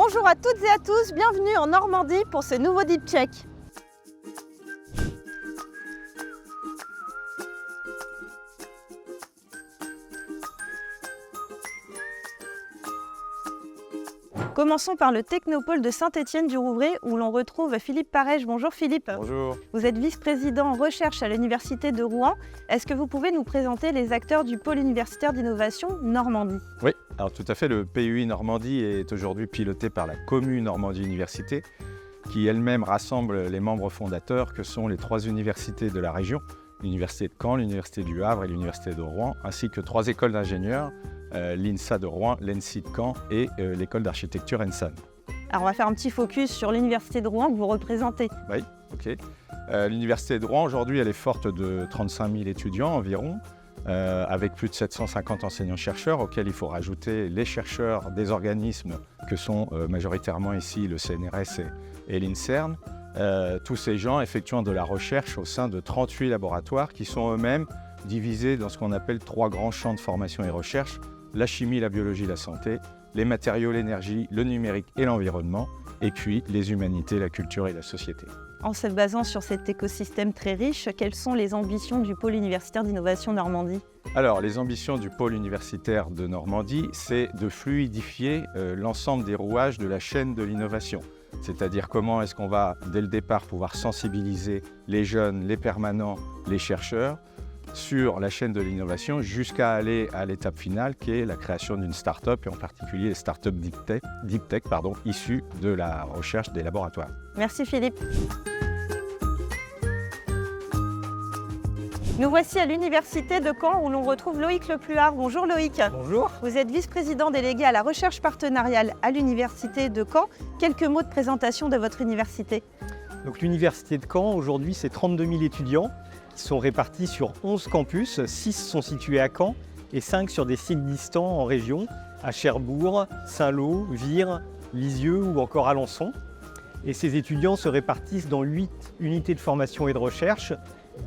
Bonjour à toutes et à tous, bienvenue en Normandie pour ce nouveau Deep Check. Commençons par le Technopôle de Saint-Étienne-du-Rouvray où l'on retrouve Philippe Parège. Bonjour Philippe. Bonjour. Vous êtes vice-président en recherche à l'Université de Rouen. Est-ce que vous pouvez nous présenter les acteurs du pôle universitaire d'innovation Normandie? Oui, alors tout à fait, le PUI Normandie est aujourd'hui piloté par la Commu Normandie Université qui elle-même rassemble les membres fondateurs que sont les 3 universités de la région, l'Université de Caen, l'Université du Havre et l'Université de Rouen, ainsi que 3 écoles d'ingénieurs, l'INSA de Rouen, l'ENSI de Caen et l'école d'architecture ENSAN. Alors on va faire un petit focus sur l'Université de Rouen que vous représentez. Oui, ok. L'Université de Rouen aujourd'hui elle est forte de 35 000 étudiants environ, avec plus de 750 enseignants-chercheurs auxquels il faut rajouter les chercheurs des organismes que sont majoritairement ici le CNRS et l'INSERM. Tous ces gens effectuant de la recherche au sein de 38 laboratoires qui sont eux-mêmes divisés dans ce qu'on appelle 3 grands champs de formation et recherche, la chimie, la biologie, la santé, les matériaux, l'énergie, le numérique et l'environnement, et puis les humanités, la culture et la société. En se basant sur cet écosystème très riche, quelles sont les ambitions du pôle universitaire d'innovation Normandie? Alors, les ambitions du pôle universitaire de Normandie, c'est de fluidifier l'ensemble des rouages de la chaîne de l'innovation. C'est-à-dire comment est-ce qu'on va, dès le départ, pouvoir sensibiliser les jeunes, les permanents, les chercheurs sur la chaîne de l'innovation jusqu'à aller à l'étape finale qui est la création d'une start-up et en particulier les start-up deep tech issues de la recherche des laboratoires. Merci Philippe. Nous voici à l'Université de Caen où l'on retrouve Loïc Lepluard. Bonjour Loïc. Bonjour. Vous êtes vice-président délégué à la recherche partenariale à l'Université de Caen. Quelques mots de présentation de votre université. Donc l'Université de Caen, aujourd'hui, c'est 32 000 étudiants qui sont répartis sur 11 campus. 6 sont situés à Caen et 5 sur des sites distants en région, à Cherbourg, Saint-Lô, Vire, Lisieux ou encore Alençon. Et ces étudiants se répartissent dans 8 unités de formation et de recherche,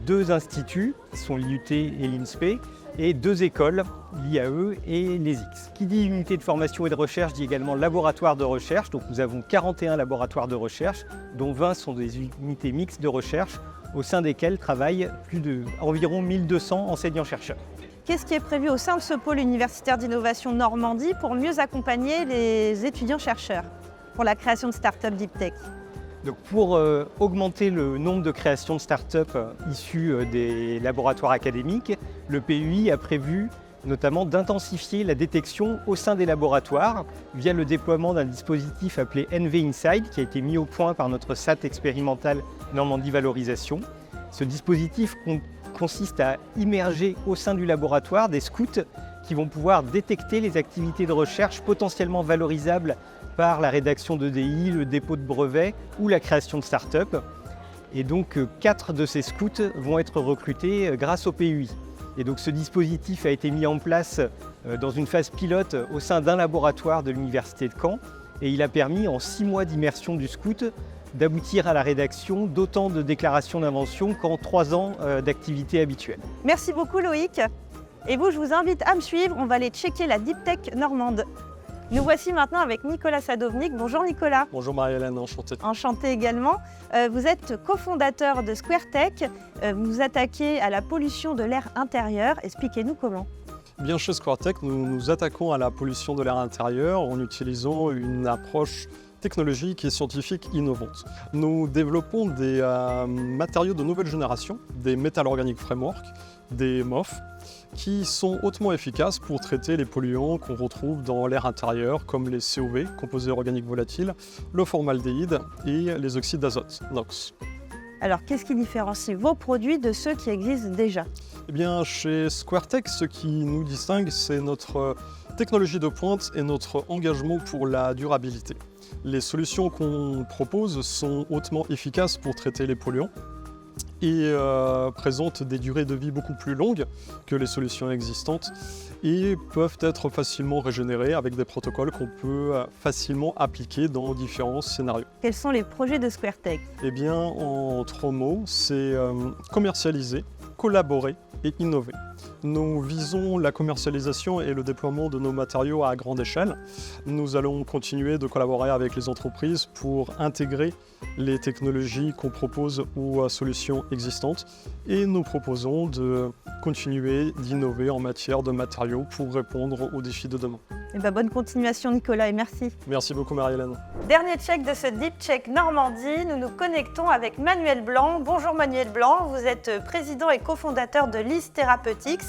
2 instituts, qui sont l'IUT et l'INSPE, et 2 écoles, l'IAE et l'ESIX. Qui dit unité de formation et de recherche dit également laboratoire de recherche. Donc nous avons 41 laboratoires de recherche, dont 20 sont des unités mixtes de recherche, au sein desquelles travaillent environ 1200 enseignants-chercheurs. Qu'est-ce qui est prévu au sein de ce pôle universitaire d'innovation Normandie pour mieux accompagner les étudiants-chercheurs pour la création de start-up Deep Tech? Donc pour augmenter le nombre de créations de start-up issues des laboratoires académiques, le PUI a prévu notamment d'intensifier la détection au sein des laboratoires via le déploiement d'un dispositif appelé NV Inside qui a été mis au point par notre SAT expérimental Normandie Valorisation. Ce dispositif consiste à immerger au sein du laboratoire des scouts qui vont pouvoir détecter les activités de recherche potentiellement valorisables par la rédaction d'EDI, le dépôt de brevets ou la création de start-up. Et donc 4 de ces scouts vont être recrutés grâce au PUI. Et donc ce dispositif a été mis en place dans une phase pilote au sein d'un laboratoire de l'Université de Caen et il a permis en 6 mois d'immersion du scout d'aboutir à la rédaction d'autant de déclarations d'invention qu'en 3 ans d'activité habituelle. Merci beaucoup Loïc. Et vous, je vous invite à me suivre, on va aller checker la Deep Tech normande. Nous voici maintenant avec Nicolas Sadovnik. Bonjour Nicolas. Bonjour Marie-Hélène, enchanté. Enchanté également. Vous êtes cofondateur de SquareTech. Vous vous attaquez à la pollution de l'air intérieur. Expliquez-nous comment. Bien, chez SquareTech, nous nous attaquons à la pollution de l'air intérieur en utilisant une approche technologique et scientifique innovante. Nous développons des matériaux de nouvelle génération, des Metal Organic Framework, des MOF, qui sont hautement efficaces pour traiter les polluants qu'on retrouve dans l'air intérieur, comme les COV, composés organiques volatiles, le formaldéhyde et les oxydes d'azote, NOx. Alors, qu'est-ce qui différencie vos produits de ceux qui existent déjà? Eh bien, chez SquareTech, ce qui nous distingue, c'est notre technologie de pointe et notre engagement pour la durabilité. Les solutions qu'on propose sont hautement efficaces pour traiter les polluants et présentent des durées de vie beaucoup plus longues que les solutions existantes et peuvent être facilement régénérées avec des protocoles qu'on peut facilement appliquer dans différents scénarios. Quels sont les projets de SquareTech? Eh bien, en 3 mots, c'est commercialiser collaborer et innover. Nous visons la commercialisation et le déploiement de nos matériaux à grande échelle. Nous allons continuer de collaborer avec les entreprises pour intégrer les technologies qu'on propose aux solutions existantes et nous proposons de continuer d'innover en matière de matériaux pour répondre aux défis de demain. Eh ben, bonne continuation Nicolas et merci. Merci beaucoup Marie-Hélène. Dernier check de ce Deep Check Normandie, nous nous connectons avec Manuel Blanc. Bonjour Manuel Blanc, vous êtes président et cofondateur de Lys Therapeutics.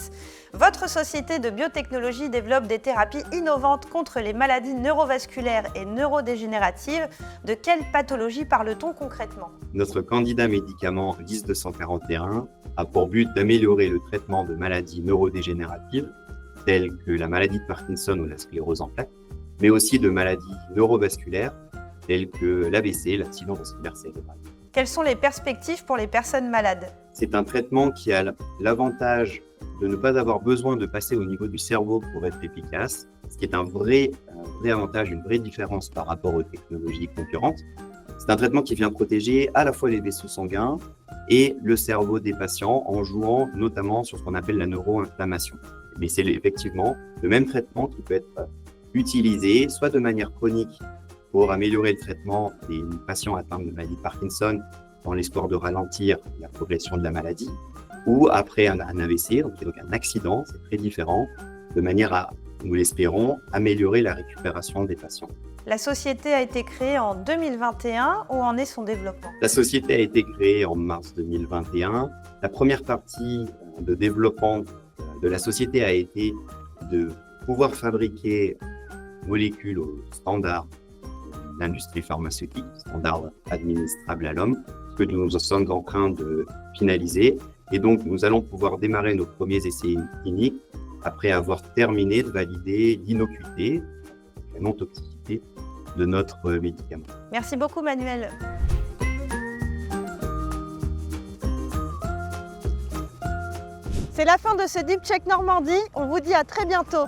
Votre société de biotechnologie développe des thérapies innovantes contre les maladies neurovasculaires et neurodégénératives. De quelle pathologie parle-t-on concrètement? Notre candidat médicament Lys 241 a pour but d'améliorer le traitement de maladies neurodégénératives telles que la maladie de Parkinson ou la sclérose en plaques, mais aussi de maladies neurovasculaires telles que l'AVC, l'accident vasculaire cérébral. Quelles sont les perspectives pour les personnes malades? C'est un traitement qui a l'avantage de ne pas avoir besoin de passer au niveau du cerveau pour être efficace, ce qui est un vrai avantage, une vraie différence par rapport aux technologies concurrentes. C'est un traitement qui vient protéger à la fois les vaisseaux sanguins et le cerveau des patients en jouant notamment sur ce qu'on appelle la neuroinflammation. Mais c'est effectivement le même traitement qui peut être utilisé soit de manière chronique pour améliorer le traitement des patients atteints de maladie de Parkinson dans l'espoir de ralentir la progression de la maladie, ou après un AVC, donc un accident, c'est très différent, de manière à, nous l'espérons, améliorer la récupération des patients. La société a été créée en 2021, où en est son développement? La société a été créée en mars 2021. La première partie de développement de la société a été de pouvoir fabriquer molécules au standard de l'industrie pharmaceutique, standard administrable à l'homme, que nous sommes en train de finaliser. Et donc, nous allons pouvoir démarrer nos premiers essais cliniques après avoir terminé de valider l'innocuité, la non-toxicité de notre médicament. Merci beaucoup Manuel. C'est la fin de ce Deep Check Normandie. On vous dit à très bientôt.